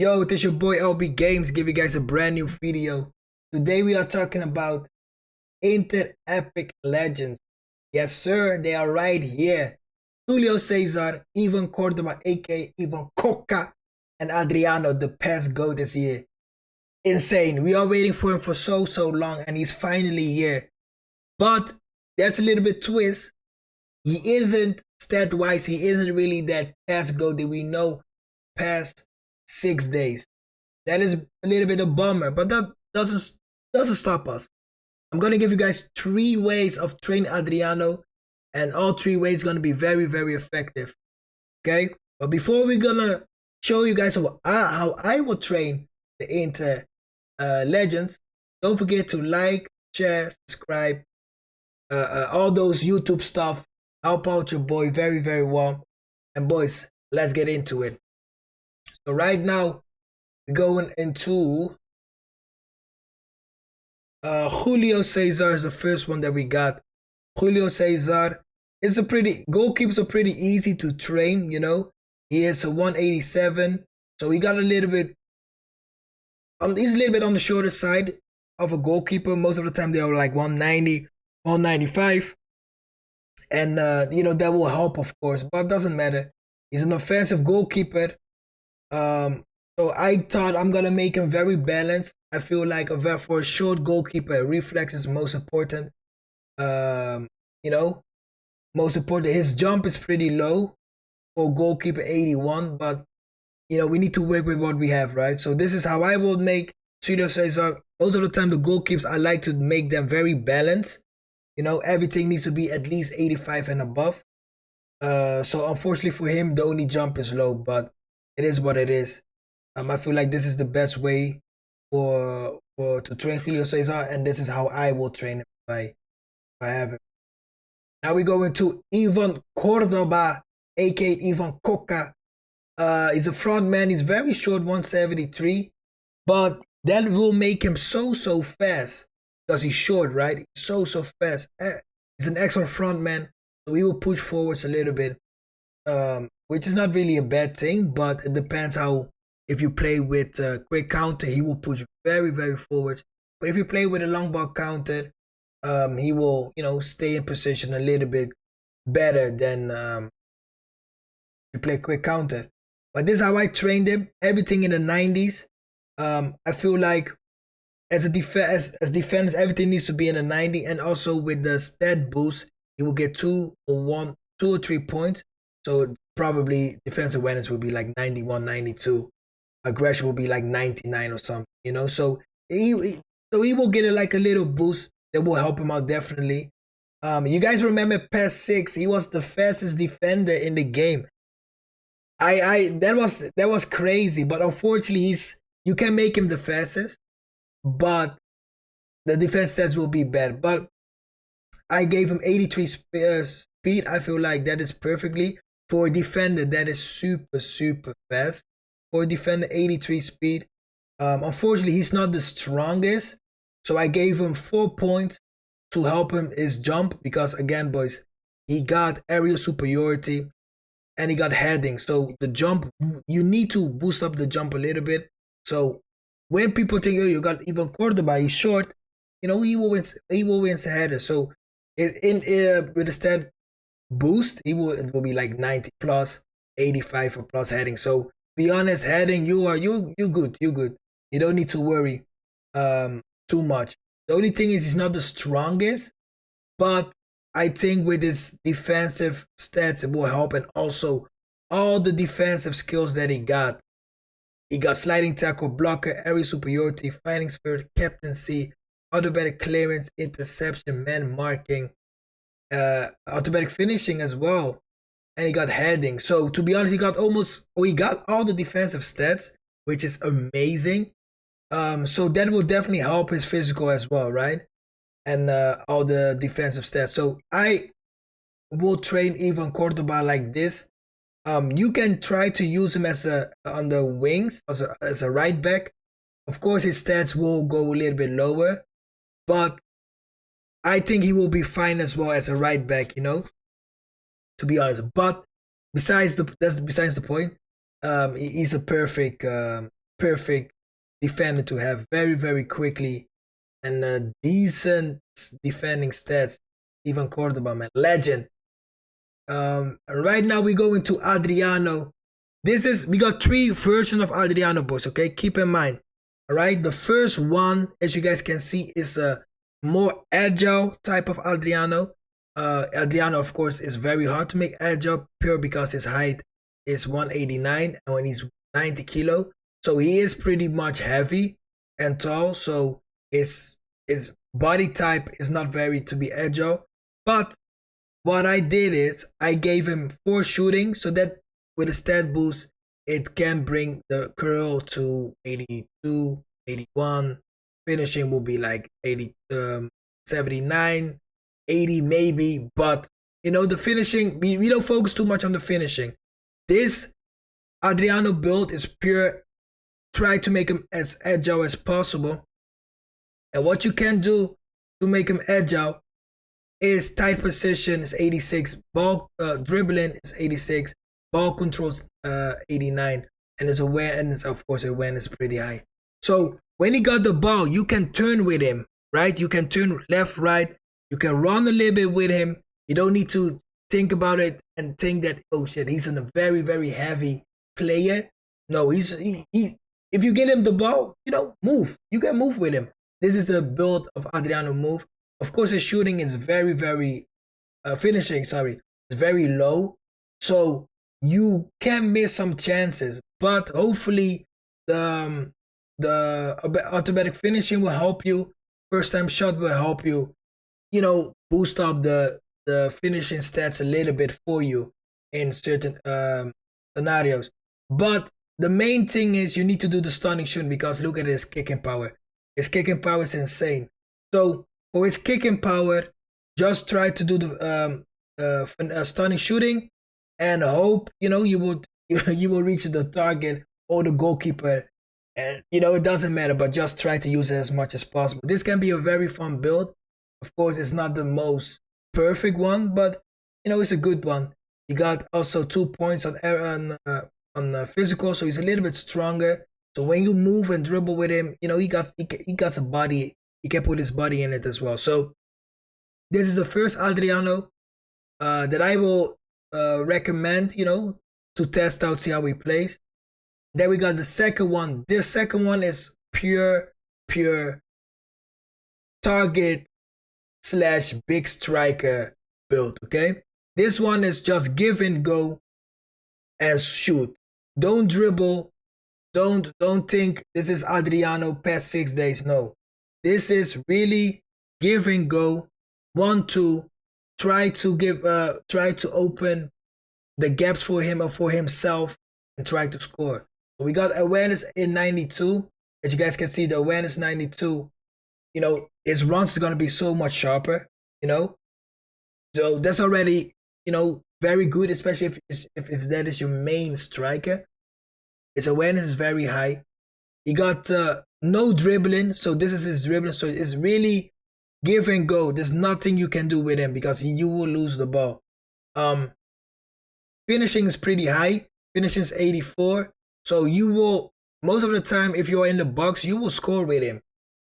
Yo, this your boy LB Games, give you guys a brand new video. Today we are talking about Inter Epic Legends. Yes sir, they are right here. Julio Cesar, Ivan Cordoba, aka Ivan Coca, and Adriano, the past GOAT this year. Insane. We are waiting for him for so long and he's finally here. But that's a little bit twist. He isn't stat-wise, he isn't really that past GOAT that we know past 6 days. That is a little bit of a bummer, but that doesn't stop us. I'm gonna give you guys 3 ways of training Adriano, and all 3 ways gonna be very effective. Okay, but before we're gonna show you guys how I will train the Inter legends, don't forget to like, share, subscribe, all those YouTube stuff. Help out your boy very well. And boys, let's get into it. So right now we're going into Julio Cesar is the first one that we got. Julio Cesar is goalkeepers are pretty easy to train, you know. He is a 187, so he got a little bit he's a little bit on the shorter side of a goalkeeper. Most of the time they are like 190, 195. And you know, that will help, of course, but it doesn't matter. He's an offensive goalkeeper. So I thought I'm gonna make him very balanced. I feel like for a short goalkeeper, reflex is most important. You know, most important. His jump is pretty low for goalkeeper 81, but you know, we need to work with what we have, right? So this is how I will make Julio Cesar. Most of the time, the goalkeepers, I like to make them very balanced. You know, everything needs to be at least 85 and above. So unfortunately for him, the only jump is low, but it is what it is. I feel like this is the best way to train Julio Cesar, and this is how I will train him if I have him. Now we go into Ivan Cordoba, aka Ivan Coca. He's a front man. He's very short, 173, but that will make him so fast because he's short, right? He's so fast. He's an excellent front man, so he will push forwards a little bit, which is not really a bad thing, but it depends how. If you play with quick counter, he will push very forwards. But if you play with a long ball counter, he will, you know, stay in position a little bit better than if you play quick counter. But this is how I trained him. Everything in the 90s. I feel like as defense, everything needs to be in the 90, and also with the stat boost, he will get 2 or 3 points. So probably defensive awareness will be like 91, 92. Aggression will be like 99 or something, you know. So he will get like a little boost that will help him out definitely. You guys remember past 6? He was the fastest defender in the game. That was crazy, but unfortunately you can make him the fastest, but the defense stats will be bad. But I gave him 83 speed. I feel like that is perfectly for a defender. That is super fast. For a defender, 83 speed. Unfortunately, he's not the strongest, so I gave him 4 points to help him his jump, because again, boys, he got aerial superiority and he got heading. So the jump, you need to boost up the jump a little bit. So when people think, oh, you got Ivan Cordoba, he's short, you know, he will win header. So with the stat boost, it will be like 90 plus, 85 for plus heading. So be honest, heading, you good. You don't need to worry too much. The only thing is he's not the strongest, but I think with his defensive stats it will help, and also all the defensive skills that he got. He got sliding tackle, blocker, area superiority, fighting spirit, captaincy, automatic clearance, interception, man marking, automatic finishing as well. And he got heading. So to be honest, he got all the defensive stats, which is amazing. So that will definitely help his physical as well, right? And all the defensive stats. So I will train Ivan Cordoba like this. You can try to use him on the wings as a right back. Of course, his stats will go a little bit lower, but I think he will be fine as well as a right back, you know, to be honest. But besides the point, he's a perfect perfect defender to have, very, very quickly, and decent defending stats. Even Cordoba, man, legend. Right now we go into Adriano. We got 3 versions of Adriano, boys. Okay, keep in mind. All right, the first one, as you guys can see, is a more agile type of Adriano. Adriano, of course, is very hard to make agile, pure because his height is 189 and when he's 90 kilo, so he is pretty much heavy and tall. So his body type is not very to be agile. But what I did is I gave him 4 shooting, so that with a stat boost, it can bring the curl to 82, 81. Finishing will be like 80, 79, 80 maybe. But, the finishing, we don't focus too much on the finishing. This Adriano build is pure, try to make him as agile as possible. And what you can do to make him agile is tight position is 86, ball dribbling is 86, ball controls 89, and his awareness, of course, awareness is pretty high. So when he got the ball, you can turn with him, right? You can turn left, right. You can run a little bit with him. You don't need to think about it and think that, oh shit, he's a very, very heavy player. No, he if you get him the ball, move. You can move with him. This is a build of Adriano move. Of course, his shooting is very, very finishing. Sorry, is very low, so you can miss some chances. But hopefully, the automatic finishing will help you. First time shot will help you. Boost up the finishing stats a little bit for you in certain scenarios. But the main thing is you need to do the stunning shooting, because look at his kicking power. His kicking power is insane. So for his kicking power, just try to do the stunning shooting and hope you will reach the target or the goalkeeper. And it doesn't matter, but just try to use it as much as possible. This can be a very fun build. Of course, it's not the most perfect one, but it's a good one. He got also 2 points on physical, so he's a little bit stronger. So when you move and dribble with him, he got a body. He can put his body in it as well. So this is the first Adriano that I will recommend, to test out, see how he plays. Then we got the second one. This second one is pure target / big striker build, okay? This one is just give and go and shoot. Don't dribble. Don't think this is Adriano past 6 days. No. This is really give and go. 1-2. Try to open the gaps for him or for himself and try to score. So we got awareness in 92. As you guys can see, the awareness 92. His runs is gonna be so much sharper. So that's already very good, especially if that is your main striker. His awareness is very high. He got no dribbling, so this is his dribbling. So it's really give and go. There's nothing you can do with him because you will lose the ball. Finishing is pretty high. Finishing is 84. So you will, most of the time, if you're in the box, you will score with him.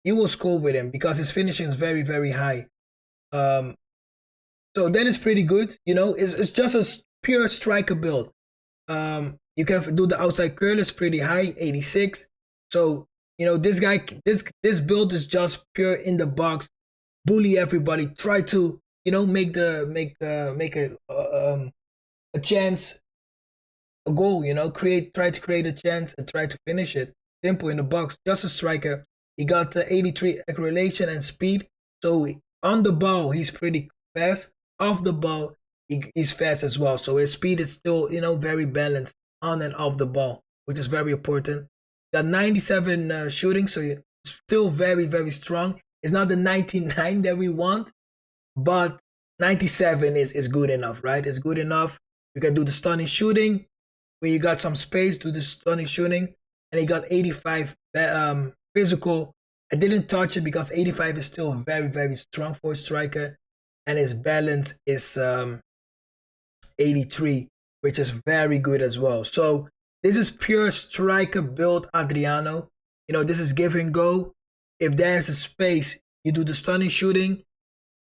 You will score with him because his finishing is very, very high. So that is pretty good. It's just a pure striker build. You can do the outside curl, is pretty high, 86. So this guy, this build is just pure in the box, bully everybody, try to make a chance, a goal. Try to create a chance and try to finish it. Simple in the box, just a striker. He got 83 acceleration and speed. So on the ball, he's pretty fast. Off the ball, he's fast as well. So his speed is still very balanced on and off the ball, which is very important. Got 97 shooting, so it's still very, very strong. It's not the 99 that we want, but 97 is good enough, right? It's good enough. You can do the stunning shooting. When you got some space, do the stunning shooting. And he got 85 physical. I didn't touch it because 85 is still very, very strong for a striker. And his balance is 83, which is very good as well. So This is pure striker build Adriano. You know, this is give and go. If there's a space, you do the stunning shooting.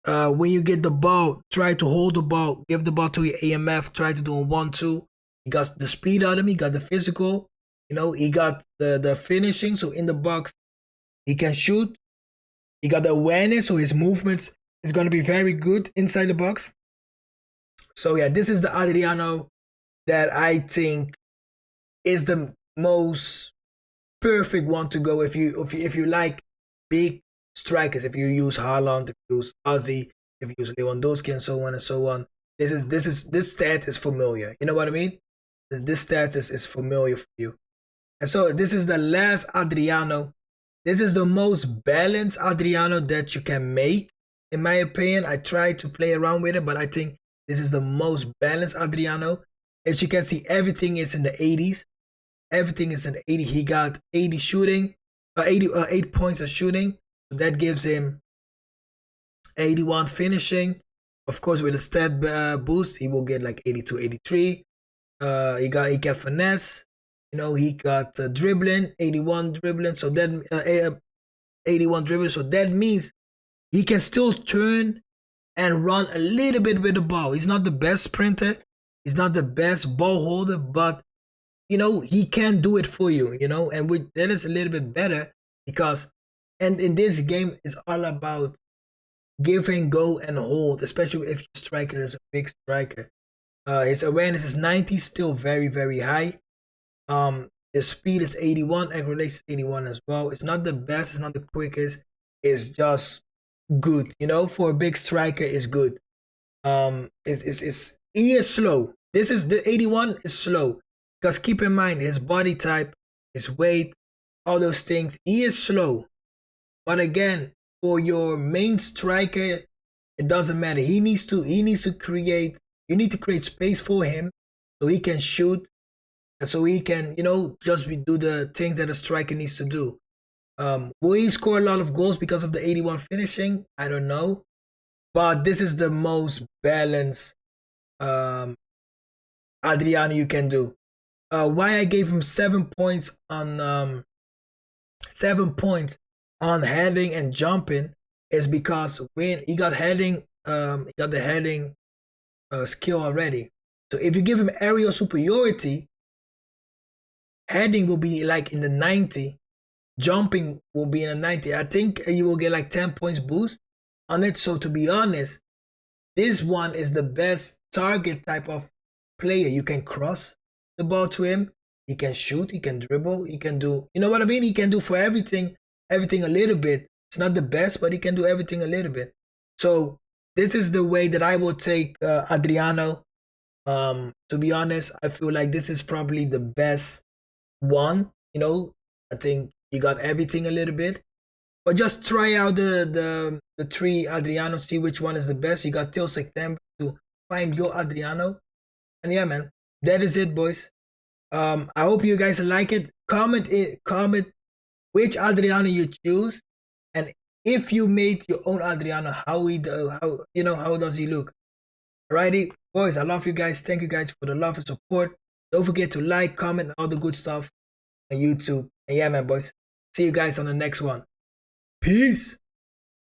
When you get the ball, try to hold the ball, give the ball to your AMF, try to do a 1-2. He got the speed out of him, he got the physical, you know, he got the finishing. So in the box, he can shoot. He got the awareness, so his movements is going to be very good inside the box. So yeah, this is the Adriano that I think is the most perfect one to go if you like big strikers. If you use Haaland, if you use Ozzy, if you use Lewandowski, and so on and so on. This stat is familiar. You know what I mean? This stat is familiar for you. And so this is the last Adriano. This is the most balanced Adriano that you can make, in my opinion. I tried to play around with it, but I think this is the most balanced Adriano. As you can see, everything is in the 80s. Everything is in the 80s. He got 80 shooting, 8 points of shooting. So that gives him 81 finishing. Of course, with a stat boost, he will get like 82, 83. He got finesse. You know, he got dribbling, 81 dribbling. So that 81 dribbling. So that means he can still turn and run a little bit with the ball. He's not the best sprinter. He's not the best ball holder, but you know, he can do it for you, you know, and that is a little bit better because, and in this game, it's all about give and go and hold, especially if your striker is a big striker. His awareness is 90, still very, very high. His speed is 81, accuracy is 81 as well. It's not the best, it's not the quickest, it's just good, you know, for a big striker, it's good. He is slow. This is the 81 is slow. Because keep in mind, his body type, his weight, all those things, he is slow. But again, for your main striker, it doesn't matter. He needs to create, you need to create space for him so he can shoot and so he can, you know, just do the things that a striker needs to do. Will he score a lot of goals because of the 81 finishing? I don't know. But this is the most balanced Adriano you can do. Why I gave him 7 points on 7 points on heading and jumping is because when he got heading, he got the heading skill already. So if you give him aerial superiority, heading will be like in the 90, jumping will be in the 90. I think you will get like 10 points boost on it. So to be honest, this one is the best target type of player. You can cross the ball to him, he can shoot, he can dribble, he can do, you know what I mean? He can do for everything a little bit. It's not the best, but he can do everything a little bit. So this is the way that I would take Adriano. To be honest, I feel like this is probably the best one. You know, I think he got everything a little bit. But just try out the 3 Adriano, see which one is the best. You got till September to find your Adriano. And yeah, man, that is it, boys. I hope you guys like it. Comment which Adriano you choose, and if you made your own Adriano, how does he look? Alrighty, boys, I love you guys. Thank you guys for the love and support. Don't forget to like, comment, all the good stuff on YouTube. And yeah, man, boys, see you guys on the next one. Peace.